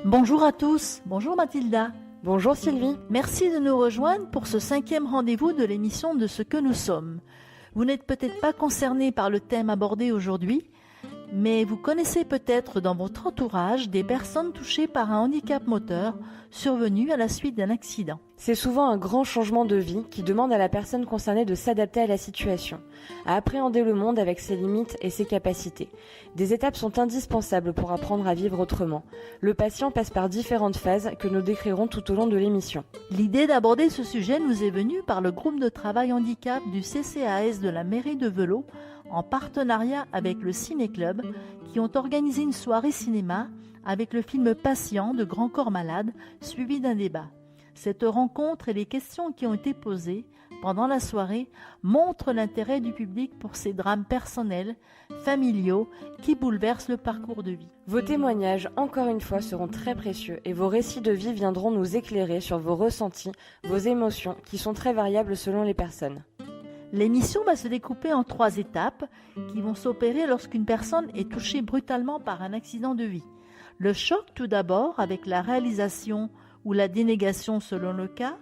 Bonjour à tous, bonjour Mathilda. Bonjour Sylvie. Merci de nous rejoindre pour ce 5e rendez-vous de l'émission de Ce que nous sommes. Vous n'êtes peut-être pas concerné par le thème abordé aujourd'hui, mais vous connaissez peut-être dans votre entourage des personnes touchées par un handicap moteur survenu à la suite d'un accident. C'est souvent un grand changement de vie qui demande à la personne concernée de s'adapter à la situation, à appréhender le monde avec ses limites et ses capacités. Des étapes sont indispensables pour apprendre à vivre autrement. Le patient passe par différentes phases que nous décrirons tout au long de l'émission. L'idée d'aborder ce sujet nous est venue par le groupe de travail handicap du CCAS de la mairie de Velot, en partenariat avec le Ciné-Club, qui ont organisé une soirée cinéma avec le film Patient de Grand Corps Malade, suivi d'un débat. Cette rencontre et les questions qui ont été posées pendant la soirée montrent l'intérêt du public pour ces drames personnels, familiaux, qui bouleversent le parcours de vie. Vos témoignages, encore une fois, seront très précieux et vos récits de vie viendront nous éclairer sur vos ressentis, vos émotions, qui sont très variables selon les personnes. L'émission va se découper en 3 étapes qui vont s'opérer lorsqu'une personne est touchée brutalement par un accident de vie. Le choc tout d'abord avec la réalisation ou la dénégation selon le cas,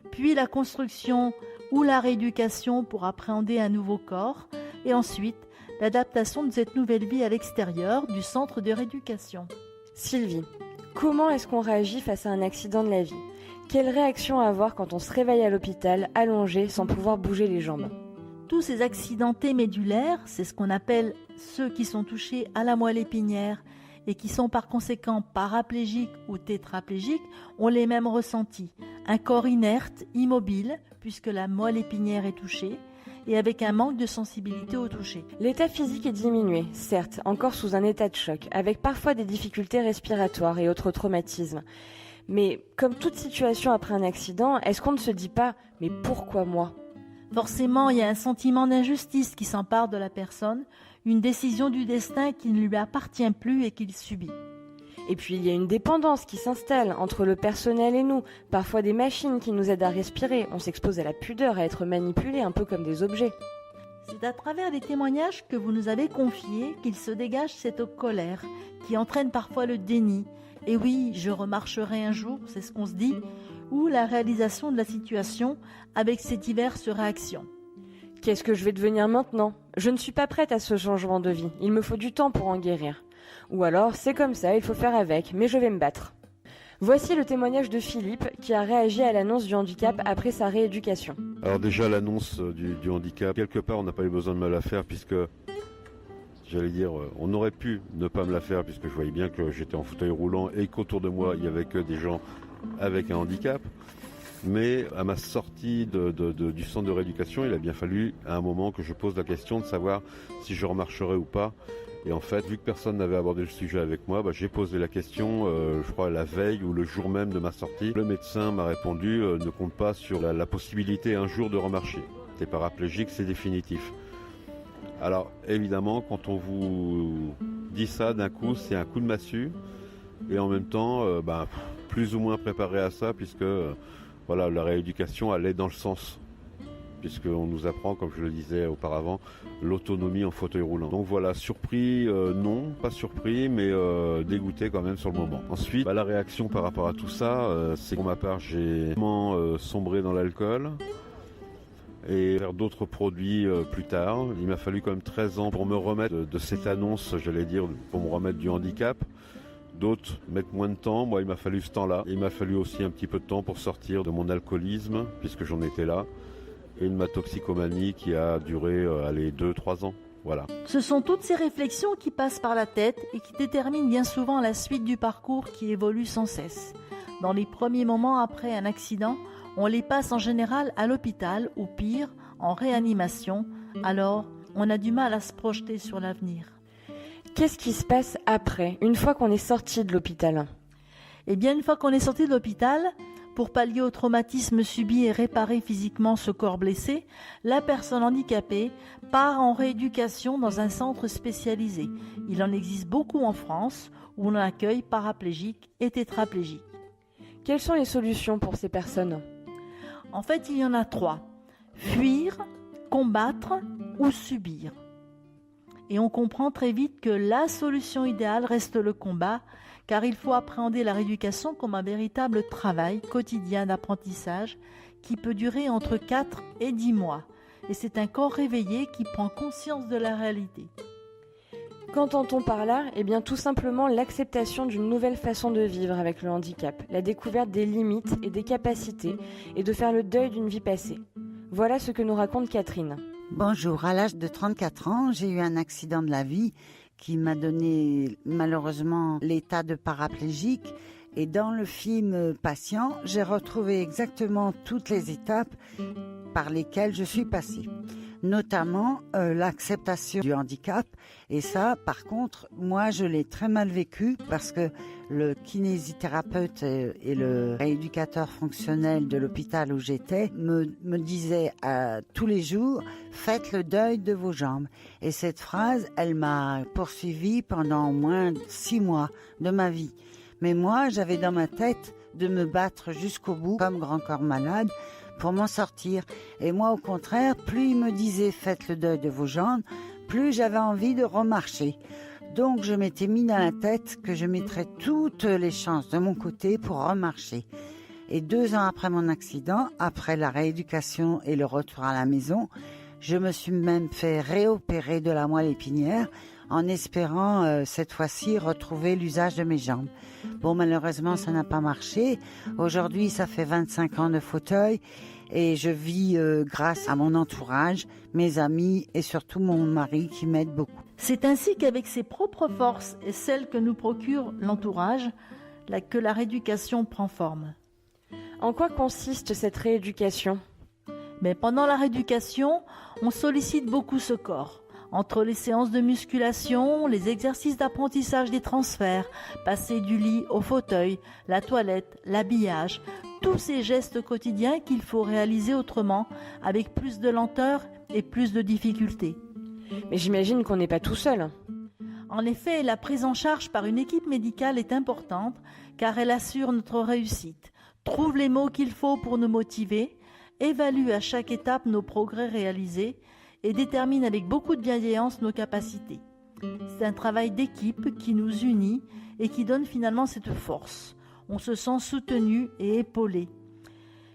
puis la construction ou la rééducation pour appréhender un nouveau corps, et ensuite l'adaptation de cette nouvelle vie à l'extérieur du centre de rééducation. Sylvie, comment est-ce qu'on réagit face à un accident de la vie ? Quelle réaction avoir quand on se réveille à l'hôpital, allongé, sans pouvoir bouger les jambes ? Tous ces accidentés médulaires, c'est ce qu'on appelle ceux qui sont touchés à la moelle épinière et qui sont par conséquent paraplégiques ou tétraplégiques, ont les mêmes ressentis. Un corps inerte, immobile, puisque la moelle épinière est touchée, et avec un manque de sensibilité au toucher. L'état physique est diminué, certes, encore sous un état de choc, avec parfois des difficultés respiratoires et autres traumatismes. Mais comme toute situation après un accident, est-ce qu'on ne se dit pas « mais pourquoi moi ?» Forcément, il y a un sentiment d'injustice qui s'empare de la personne, une décision du destin qui ne lui appartient plus et qu'il subit. Et puis il y a une dépendance qui s'installe entre le personnel et nous, parfois des machines qui nous aident à respirer, on s'expose à la pudeur, à être manipulé un peu comme des objets. C'est à travers les témoignages que vous nous avez confiés qu'il se dégage cette colère qui entraîne parfois le déni. Et oui, je remarcherai un jour, c'est ce qu'on se dit, ou la réalisation de la situation avec ses diverses réactions. Qu'est-ce que je vais devenir maintenant ? Je ne suis pas prête à ce changement de vie, il me faut du temps pour en guérir. Ou alors, c'est comme ça, il faut faire avec, mais je vais me battre. Voici le témoignage de Philippe qui a réagi à l'annonce du handicap après sa rééducation. Alors déjà l'annonce du handicap, quelque part on n'a pas eu besoin de me la faire puisque, j'allais dire, on aurait pu ne pas me la faire puisque je voyais bien que j'étais en fauteuil roulant et qu'autour de moi il n'y avait que des gens avec un handicap. Mais à ma sortie du centre de rééducation, il a bien fallu à un moment que je pose la question de savoir si je remarcherais ou pas. Et en fait, vu que personne n'avait abordé le sujet avec moi, j'ai posé la question, je crois, la veille ou le jour même de ma sortie. Le médecin m'a répondu, ne compte pas sur la possibilité un jour de remarcher. T'es paraplégique, c'est définitif. Alors, évidemment, quand on vous dit ça, d'un coup, c'est un coup de massue. Et en même temps, plus ou moins préparé à ça, puisque voilà, la rééducation allait dans le sens. Puisqu'on nous apprend, comme je le disais auparavant, l'autonomie en fauteuil roulant. Donc voilà, surpris, non, pas surpris, mais dégoûté quand même sur le moment. Ensuite, la réaction par rapport à tout ça, c'est que pour ma part, j'ai vraiment sombré dans l'alcool et vers d'autres produits plus tard. Il m'a fallu quand même 13 ans pour me remettre de cette annonce, j'allais dire, pour me remettre du handicap. D'autres mettent moins de temps, moi il m'a fallu ce temps-là. Il m'a fallu aussi un petit peu de temps pour sortir de mon alcoolisme, puisque j'en étais là. Et de ma toxicomanie qui a duré 2-3 ans. Voilà. Ce sont toutes ces réflexions qui passent par la tête et qui déterminent bien souvent la suite du parcours qui évolue sans cesse. Dans les premiers moments après un accident, on les passe en général à l'hôpital ou pire, en réanimation. Alors, on a du mal à se projeter sur l'avenir. Qu'est-ce qui se passe après, une fois qu'on est sorti de l'hôpital ? Eh bien, une fois qu'on est sorti de l'hôpital, pour pallier au traumatisme subi et réparer physiquement ce corps blessé, la personne handicapée part en rééducation dans un centre spécialisé. Il en existe beaucoup en France où on accueille paraplégiques et tétraplégiques. Quelles sont les solutions pour ces personnes ? En fait, il y en a 3. Fuir, combattre ou subir. Et on comprend très vite que la solution idéale reste le combat, car il faut appréhender la rééducation comme un véritable travail quotidien d'apprentissage qui peut durer entre 4 et 10 mois. Et c'est un corps réveillé qui prend conscience de la réalité. Qu'entend-on par là ? Eh bien tout simplement l'acceptation d'une nouvelle façon de vivre avec le handicap, la découverte des limites et des capacités, et de faire le deuil d'une vie passée. Voilà ce que nous raconte Catherine. Bonjour, à l'âge de 34 ans, j'ai eu un accident de la vie qui m'a donné malheureusement l'état de paraplégique. Et dans le film Patient, j'ai retrouvé exactement toutes les étapes par lesquelles je suis passée. Notamment l'acceptation du handicap. Et ça, par contre, moi, je l'ai très mal vécu parce que le kinésithérapeute et le rééducateur fonctionnel de l'hôpital où j'étais me disaient tous les jours « Faites le deuil de vos jambes ». Et cette phrase, elle m'a poursuivie pendant au moins 6 mois de ma vie. Mais moi, j'avais dans ma tête de me battre jusqu'au bout, comme grand corps malade, pour m'en sortir. Et moi, au contraire, plus il me disait « faites le deuil de vos jambes », plus j'avais envie de remarcher. Donc, je m'étais mis dans la tête que je mettrais toutes les chances de mon côté pour remarcher. Et 2 ans après mon accident, après la rééducation et le retour à la maison, je me suis même fait réopérer de la moelle épinière en espérant cette fois-ci retrouver l'usage de mes jambes. Bon, malheureusement, ça n'a pas marché. Aujourd'hui, ça fait 25 ans de fauteuil et je vis grâce à mon entourage, mes amis et surtout mon mari qui m'aide beaucoup. C'est ainsi qu'avec ses propres forces et celles que nous procure l'entourage, que la rééducation prend forme. En quoi consiste cette rééducation ? Mais pendant la rééducation, on sollicite beaucoup ce corps. Entre les séances de musculation, les exercices d'apprentissage des transferts, passer du lit au fauteuil, la toilette, l'habillage, tous ces gestes quotidiens qu'il faut réaliser autrement, avec plus de lenteur et plus de difficulté. Mais j'imagine qu'on n'est pas tout seul. En effet, la prise en charge par une équipe médicale est importante car elle assure notre réussite, trouve les mots qu'il faut pour nous motiver, évalue à chaque étape nos progrès réalisés et détermine avec beaucoup de bienveillance nos capacités. C'est un travail d'équipe qui nous unit et qui donne finalement cette force. On se sent soutenu et épaulé.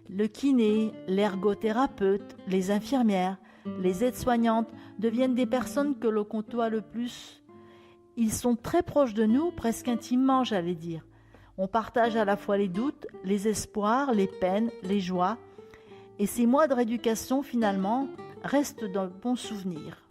Le kiné, l'ergothérapeute, les infirmières, les aides-soignantes deviennent des personnes que l'on côtoie le plus. Ils sont très proches de nous, presque intimement, j'allais dire. On partage à la fois les doutes, les espoirs, les peines, les joies. Et ces mois de rééducation, finalement, restent d'un bon souvenir.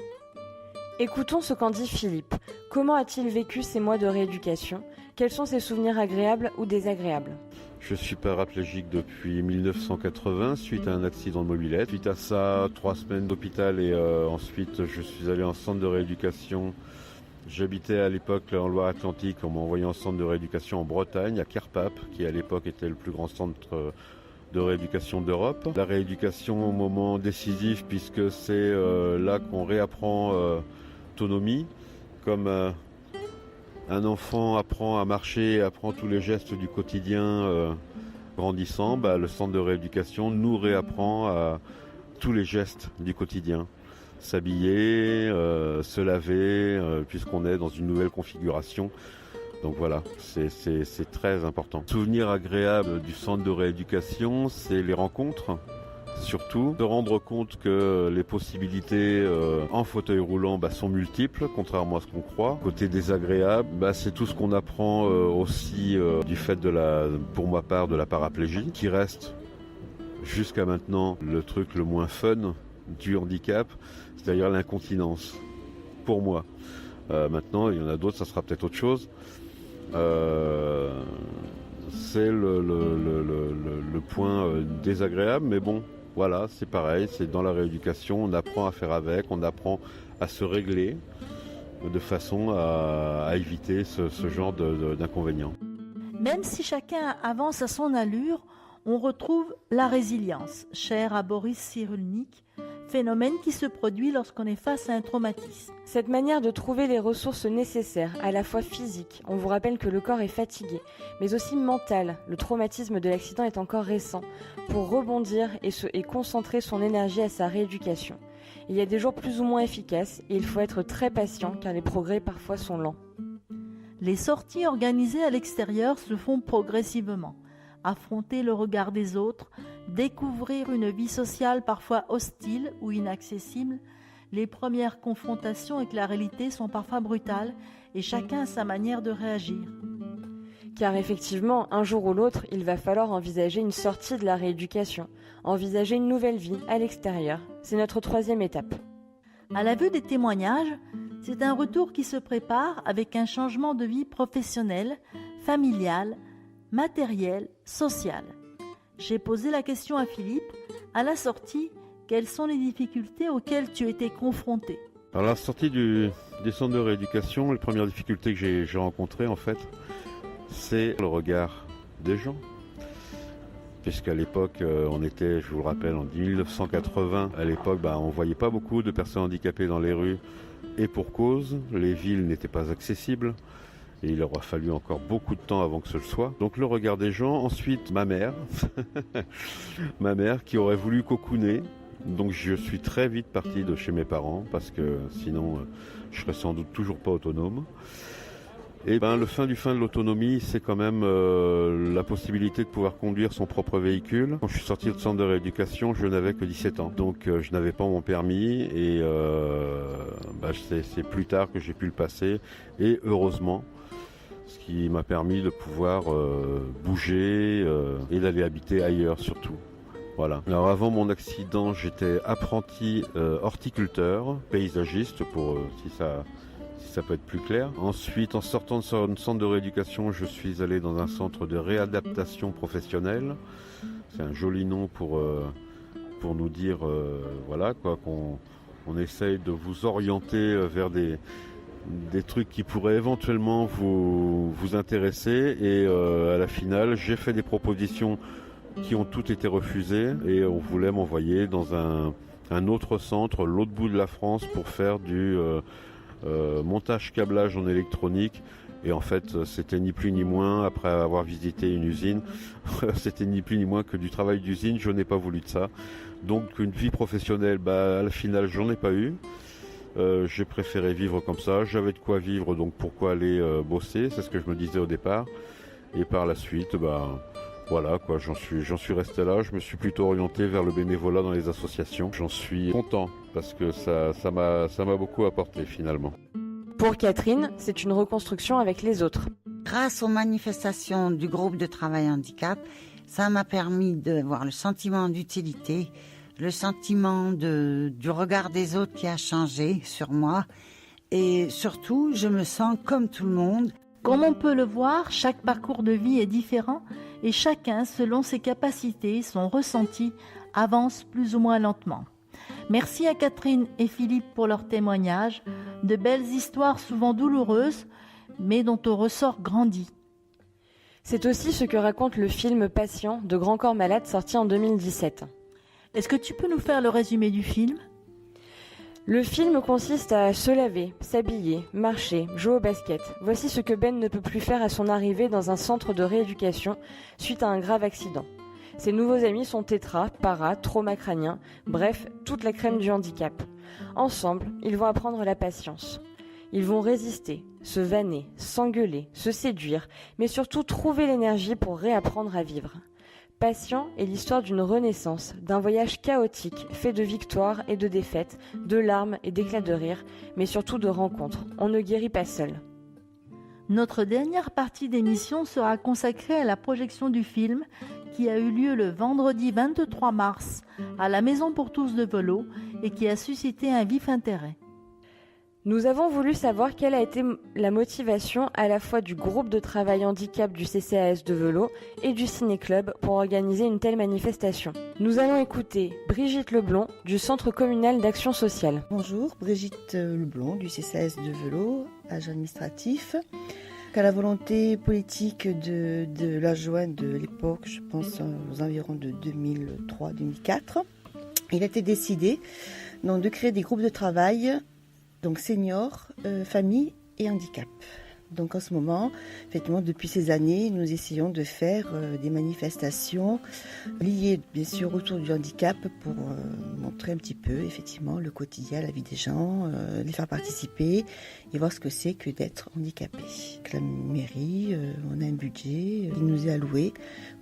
Écoutons ce qu'en dit Philippe. Comment a-t-il vécu ces mois de rééducation ? Quels sont ses souvenirs agréables ou désagréables ? Je suis paraplégique depuis 1980 suite à un accident de mobilette. Suite à ça, 3 semaines d'hôpital et ensuite je suis allé en centre de rééducation. J'habitais à l'époque en Loire-Atlantique. On m'a envoyé en centre de rééducation en Bretagne, à Kerpap, qui à l'époque était le plus grand centre de rééducation d'Europe. La rééducation au moment décisif puisque c'est là qu'on réapprend autonomie. Comme un enfant apprend à marcher, apprend tous les gestes du quotidien grandissant, le centre de rééducation nous réapprend tous les gestes du quotidien. S'habiller, se laver, puisqu'on est dans une nouvelle configuration. Donc voilà, c'est très important. Souvenir agréable du centre de rééducation, c'est les rencontres, surtout. De rendre compte que les possibilités en fauteuil roulant sont multiples, contrairement à ce qu'on croit. Côté désagréable, c'est tout ce qu'on apprend aussi du fait pour ma part, de la paraplégie, qui reste jusqu'à maintenant le truc le moins fun du handicap, c'est-à-dire l'incontinence, pour moi. Maintenant, il y en a d'autres, ça sera peut-être autre chose. C'est le point désagréable, mais bon, voilà, c'est pareil, c'est dans la rééducation, on apprend à faire avec, on apprend à se régler de façon à éviter ce genre d'inconvénients. Même si chacun avance à son allure, on retrouve la résilience, chère à Boris Cyrulnik, phénomène qui se produit lorsqu'on est face à un traumatisme. Cette manière de trouver les ressources nécessaires, à la fois physiques, on vous rappelle que le corps est fatigué, mais aussi mental, le traumatisme de l'accident est encore récent, pour rebondir et concentrer son énergie à sa rééducation. Il y a des jours plus ou moins efficaces et il faut être très patient car les progrès parfois sont lents. Les sorties organisées à l'extérieur se font progressivement. Affronter le regard des autres, découvrir une vie sociale parfois hostile ou inaccessible, les premières confrontations avec la réalité sont parfois brutales et chacun a sa manière de réagir. Car effectivement, un jour ou l'autre, il va falloir envisager une sortie de la rééducation, envisager une nouvelle vie à l'extérieur. C'est notre 3e étape. À la vue des témoignages, c'est un retour qui se prépare avec un changement de vie professionnelle, familiale, matérielle, sociale. J'ai posé la question à Philippe, à la sortie, quelles sont les difficultés auxquelles tu étais confronté ? À la sortie des centres de rééducation, les premières difficultés que j'ai rencontrées en fait, c'est le regard des gens. Puisqu'à l'époque, on était, je vous le rappelle, en 1980, à l'époque, on ne voyait pas beaucoup de personnes handicapées dans les rues, et pour cause, les villes n'étaient pas accessibles, et il aura fallu encore beaucoup de temps avant que ce le soit. Donc le regard des gens, ensuite ma mère, ma mère qui aurait voulu cocooner, donc je suis très vite parti de chez mes parents, parce que sinon, je serais sans doute toujours pas autonome. Et le fin de l'autonomie, c'est quand même la possibilité de pouvoir conduire son propre véhicule. Quand je suis sorti de centre de rééducation, je n'avais que 17 ans. Donc je n'avais pas mon permis et c'est plus tard que j'ai pu le passer. Et heureusement, ce qui m'a permis de pouvoir bouger et d'aller habiter ailleurs surtout. Voilà. Alors avant mon accident, j'étais apprenti horticulteur, paysagiste pour si ça peut être plus clair. Ensuite, en sortant de ce centre de rééducation, je suis allé dans un centre de réadaptation professionnelle. C'est un joli nom pour nous dire qu'on essaye de vous orienter vers des trucs qui pourraient éventuellement vous intéresser. Et à la finale, j'ai fait des propositions qui ont toutes été refusées et on voulait m'envoyer dans un autre centre, l'autre bout de la France, pour faire du montage câblage en électronique. Et en fait, c'était ni plus ni moins, après avoir visité une usine, c'était ni plus ni moins que du travail d'usine. Je n'ai pas voulu de ça. Donc une vie professionnelle, à la finale, j'en ai pas eu. J'ai préféré vivre comme ça. J'avais de quoi vivre, donc pourquoi aller bosser? C'est ce que je me disais au départ. Et par la suite, voilà quoi, j'en suis resté là. Je me suis plutôt orienté vers le bénévolat dans les associations. J'en suis content parce que ça m'a beaucoup apporté finalement. Pour Catherine, c'est une reconstruction avec les autres. Grâce aux manifestations du groupe de travail handicap, ça m'a permis d'avoir le sentiment d'utilité, le sentiment du regard des autres qui a changé sur moi. Et surtout, je me sens comme tout le monde. Comme on peut le voir, chaque parcours de vie est différent et chacun, selon ses capacités, son ressenti, avance plus ou moins lentement. Merci à Catherine et Philippe pour leur témoignage, de belles histoires souvent douloureuses, mais dont on ressort grandi. C'est aussi ce que raconte le film Patient de Grand Corps Malade sorti en 2017. Est-ce que tu peux nous faire le résumé du film ? Le film consiste à se laver, s'habiller, marcher, jouer au basket. Voici ce que Ben ne peut plus faire à son arrivée dans un centre de rééducation suite à un grave accident. Ses nouveaux amis sont tétra, para, trauma crânien, bref, toute la crème du handicap. Ensemble, ils vont apprendre la patience. Ils vont résister, se vanner, s'engueuler, se séduire, mais surtout trouver l'énergie pour réapprendre à vivre. Patient est l'histoire d'une renaissance, d'un voyage chaotique, fait de victoires et de défaites, de larmes et d'éclats de rire, mais surtout de rencontres. On ne guérit pas seul. Notre dernière partie d'émission sera consacrée à la projection du film qui a eu lieu le vendredi 23 mars à la Maison pour tous de Velo et qui a suscité un vif intérêt. Nous avons voulu savoir quelle a été la motivation à la fois du groupe de travail handicap du CCAS de Velo et du Ciné-Club pour organiser une telle manifestation. Nous allons écouter Brigitte Leblond du Centre communal d'action sociale. Bonjour, Brigitte Leblond du CCAS de Velo, agent administratif. À la volonté politique de l'adjoint de l'époque, je pense aux environs de 2003-2004, il a été décidé donc, de créer des groupes de travail, donc seniors, famille et handicap. Donc en ce moment, effectivement, depuis ces années, nous essayons de faire des manifestations liées bien sûr autour du handicap pour montrer un petit peu effectivement le quotidien, la vie des gens, les faire participer et voir ce que c'est que d'être handicapé. Avec la mairie, on a un budget qui nous est alloué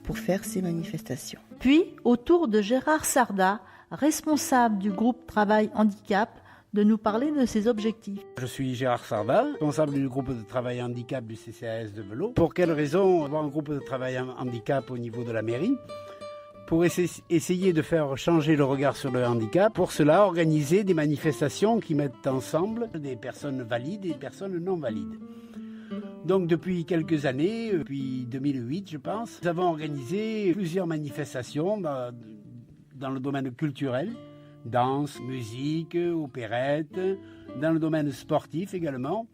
pour faire ces manifestations. Puis, au tour de Gérard Sarda, responsable du groupe Travail Handicap, de nous parler de ses objectifs. Je suis Gérard Sarda, responsable du groupe de travail handicap du CCAS de Velot. Pour quelle raison avoir un groupe de travail handicap au niveau de la mairie? Pour essayer de faire changer le regard sur le handicap. Pour cela, organiser des manifestations qui mettent ensemble des personnes valides et des personnes non valides. Donc depuis quelques années, depuis 2008 je pense, nous avons organisé plusieurs manifestations dans le domaine culturel, danse, musique, opérette, dans le domaine sportif également.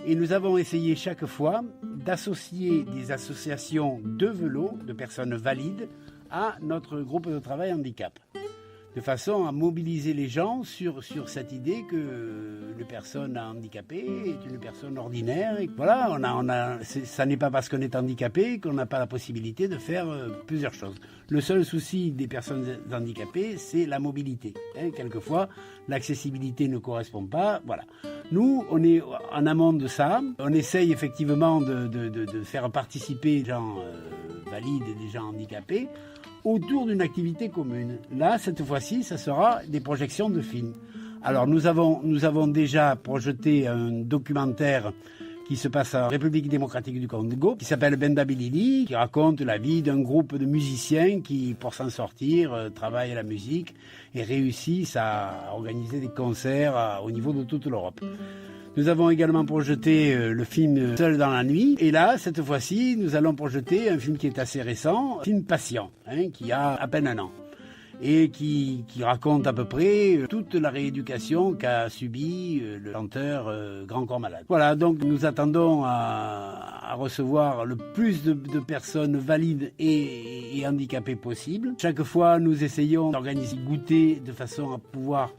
Et nous avons essayé chaque fois d'associer des associations de vélo, de personnes valides, à notre groupe de travail handicap. De façon à mobiliser les gens sur cette idée que la personne handicapée est une personne ordinaire. Et voilà, ça n'est pas parce qu'on est handicapé qu'on n'a pas la possibilité de faire plusieurs choses. Le seul souci des personnes handicapées, c'est la mobilité. Quelquefois, l'accessibilité ne correspond pas. Voilà. Nous, on est en amont de ça. On essaye effectivement de faire participer les gens valides et des gens handicapés autour d'une activité commune. Là, cette fois-ci, ça sera des projections de films. Alors, nous avons déjà projeté un documentaire qui se passe en République démocratique du Congo, qui s'appelle Benda Bilili, qui raconte la vie d'un groupe de musiciens qui, pour s'en sortir, travaillent à la musique et réussissent à organiser des concerts au niveau de toute l'Europe. Nous avons également projeté le film Seul dans la nuit. Et là, cette fois-ci, nous allons projeter un film qui est assez récent, un film Patient, qui a à peine 1 an. Et qui raconte à peu près toute la rééducation qu'a subi le chanteur Grand Corps Malade. Voilà, donc nous attendons à recevoir le plus de personnes valides et handicapées possible. Chaque fois, nous essayons d'organiser goûter de façon à pouvoir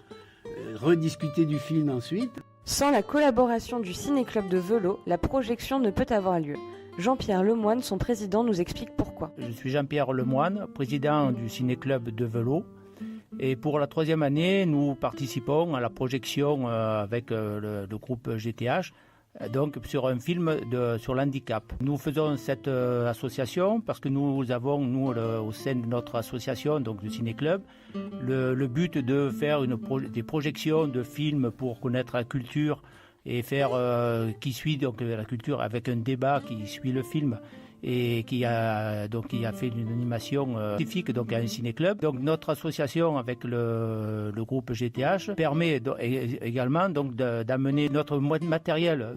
rediscuter du film ensuite. Sans la collaboration du Ciné-Club de Velot, la projection ne peut avoir lieu. Jean-Pierre Lemoine, son président, nous explique pourquoi. Je suis Jean-Pierre Lemoine, président du Ciné-Club de Velot. Et pour la 3e année, nous participons à la projection avec le groupe GTH, donc sur un film sur l'handicap. Nous faisons cette association parce que nous avons, au sein de notre association, donc le Ciné-Club, le but de faire des projections de films pour connaître la culture et faire qui suit donc la culture avec un débat qui suit le film et qui a fait une animation spécifique donc à un ciné-club. Donc notre association avec le groupe GTH permet également donc d'amener notre matériel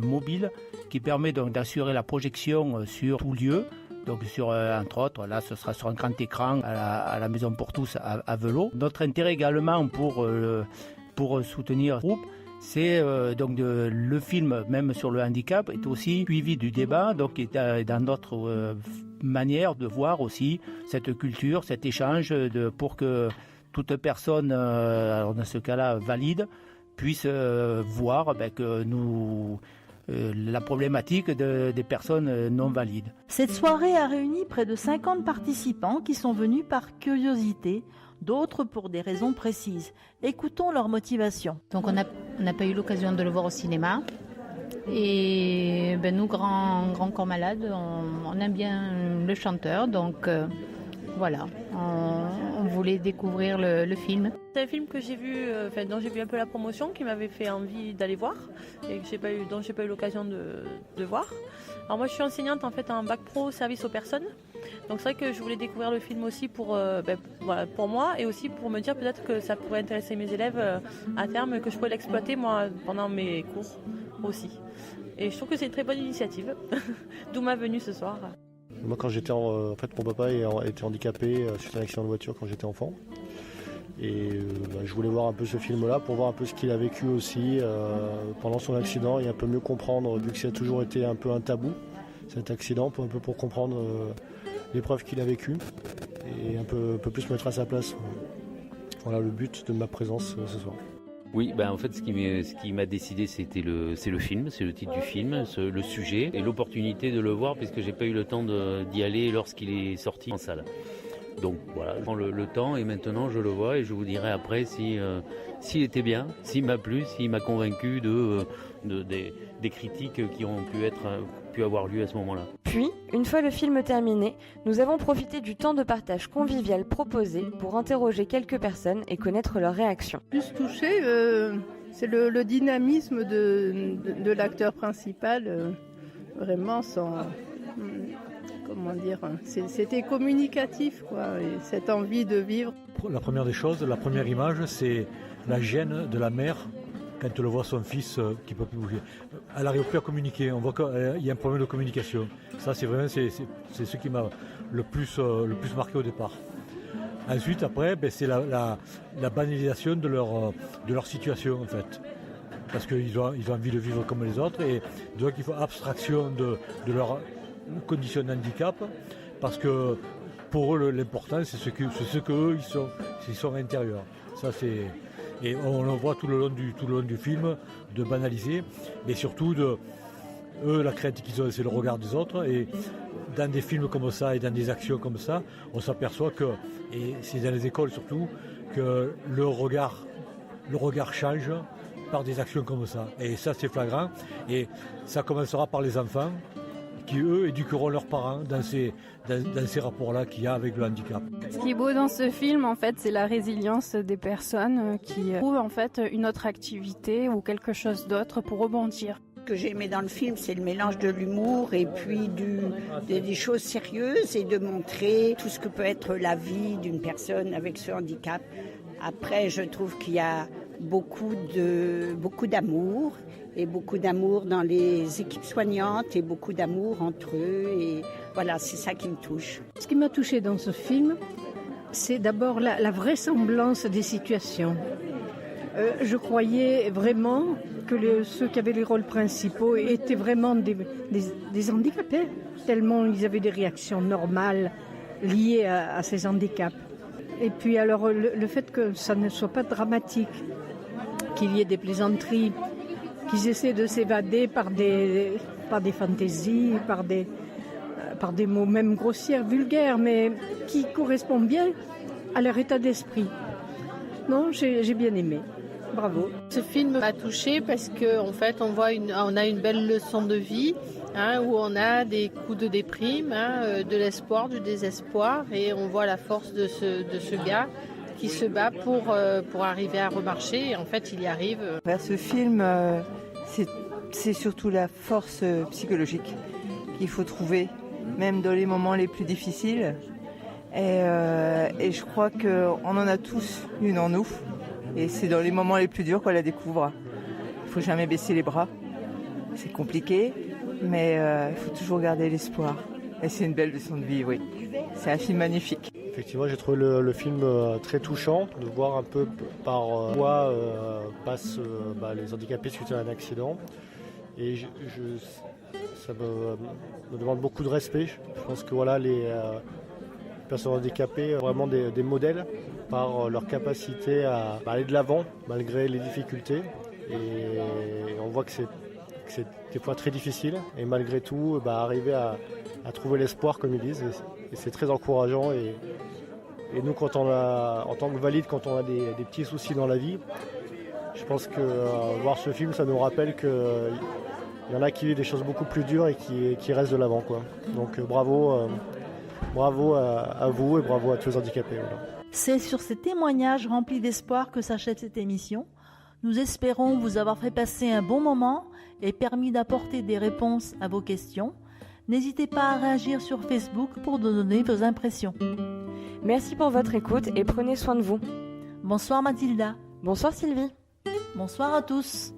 mobile qui permet donc d'assurer la projection sur tout lieu. Donc entre autres, là ce sera sur un grand écran à la Maison pour tous à Velot. Notre intérêt également pour soutenir le groupe, c'est donc le film, même sur le handicap, est aussi suivi du débat, donc est dans notre manière de voir aussi cette culture, cet échange, pour que toute personne, alors dans ce cas-là valide, puisse voir que la problématique des personnes non valides. Cette soirée a réuni près de 50 participants qui sont venus par curiosité, d'autres pour des raisons précises. Écoutons leur motivation. Donc on n'a pas eu l'occasion de le voir au cinéma. Et nous, Grand Corps Malade, on aime bien le chanteur. Donc voilà, on voulait découvrir le film. C'est un film que j'ai vu, dont j'ai vu un peu la promotion, qui m'avait fait envie d'aller voir et dont j'ai pas eu l'occasion de voir. Alors moi je suis enseignante en bac pro service aux personnes. Donc c'est vrai que je voulais découvrir le film aussi pour moi et aussi pour me dire peut-être que ça pourrait intéresser mes élèves à terme, que je pourrais l'exploiter moi pendant mes cours aussi. Et je trouve que c'est une très bonne initiative, d'où ma venue ce soir. Moi quand j'étais mon papa était handicapé suite à un accident de voiture quand j'étais enfant. Et je voulais voir un peu ce film-là pour voir un peu ce qu'il a vécu aussi pendant son accident et un peu mieux comprendre, vu que ça a toujours été un peu un tabou, cet accident, pour comprendre l'épreuve qu'il a vécue et un peu plus mettre à sa place. Voilà le but de ma présence ce soir. Oui, en fait, ce qui m'a décidé, c'est le film, c'est le titre du film, le sujet et l'opportunité de le voir, puisque j'ai pas eu le temps d'y aller lorsqu'il est sorti en salle. Donc voilà, je prends le temps et maintenant je le vois et je vous dirai après s'il était bien, s'il m'a plu, s'il m'a convaincu des critiques qui ont pu avoir lieu à ce moment-là. Puis, une fois le film terminé, nous avons profité du temps de partage convivial proposé pour interroger quelques personnes et connaître leurs réactions. Plus touché, c'est le dynamisme de l'acteur principal, vraiment comment dire, c'était communicatif, quoi, et cette envie de vivre. La première des choses, la première image, c'est la gêne de la mère quand elle voit son fils qui ne peut plus bouger. Elle n'arrive plus à communiquer, on voit qu'il y a un problème de communication. Ça, c'est ce qui m'a le plus marqué au départ. Ensuite, après, c'est la banalisation de leur situation, en fait. Parce qu'ils ont envie de vivre comme les autres, et donc il faut abstraction de leur condition de handicap, parce que pour eux l'important c'est ce qu'eux ils sont intérieurs. Ça et on le voit tout le long du film, de banaliser, mais surtout eux la crainte qu'ils ont c'est le regard des autres, et dans des films comme ça et dans des actions comme ça, on s'aperçoit que, et c'est dans les écoles surtout, que le regard change par des actions comme ça, et ça c'est flagrant, et ça commencera par les enfants qui, eux, éduqueront leurs parents dans ces rapports-là qu'il y a avec le handicap. Ce qui est beau dans ce film, en fait, c'est la résilience des personnes qui trouvent en fait une autre activité ou quelque chose d'autre pour rebondir. Ce que j'ai aimé dans le film, c'est le mélange de l'humour et puis des choses sérieuses, et de montrer tout ce que peut être la vie d'une personne avec ce handicap. Après, je trouve qu'il y a beaucoup d'amour, et beaucoup d'amour dans les équipes soignantes, et beaucoup d'amour entre eux, et voilà, c'est ça qui me touche. Ce qui m'a touchée dans ce film, c'est d'abord la vraisemblance des situations. Je croyais vraiment que ceux qui avaient les rôles principaux étaient vraiment des handicapés, tellement ils avaient des réactions normales liées à ces handicaps. Et puis alors le fait que ça ne soit pas dramatique, qu'il y ait des plaisanteries, qu'ils essaient de s'évader par des fantaisies, par des mots même grossiers, vulgaires, mais qui correspondent bien à leur état d'esprit. Non, j'ai bien aimé. Bravo. Ce film m'a touchée parce qu'en fait, on a une belle leçon de vie, où on a des coups de déprime, de l'espoir, du désespoir, et on voit la force de ce gars qui se bat pour arriver à remarcher, et en fait il y arrive. Ce film, c'est surtout la force psychologique qu'il faut trouver, même dans les moments les plus difficiles, et je crois qu'on en a tous une en nous, et c'est dans les moments les plus durs qu'on la découvre. Il ne faut jamais baisser les bras, c'est compliqué, mais il faut toujours garder l'espoir, et c'est une belle leçon de vie, oui. C'est un film magnifique. Effectivement, j'ai trouvé le film très touchant, de voir un peu par quoi passent les handicapés suite à un accident. Et ça me demande beaucoup de respect. Je pense que voilà, les personnes handicapées sont vraiment des modèles par leur capacité à aller de l'avant malgré les difficultés. Et on voit que c'est des fois très difficile. Et malgré tout, arriver à trouver l'espoir, comme ils disent. Et c'est très encourageant. Et nous, en tant que valide, quand on a des petits soucis dans la vie, je pense que voir ce film, ça nous rappelle qu'il y en a qui vivent des choses beaucoup plus dures et qui restent de l'avant, quoi. Donc bravo à vous et bravo à tous les handicapés. Voilà. C'est sur ces témoignages remplis d'espoir que s'achève cette émission. Nous espérons vous avoir fait passer un bon moment et permis d'apporter des réponses à vos questions. N'hésitez pas à réagir sur Facebook pour nous donner vos impressions. Merci pour votre écoute et prenez soin de vous. Bonsoir Mathilda. Bonsoir Sylvie. Bonsoir à tous.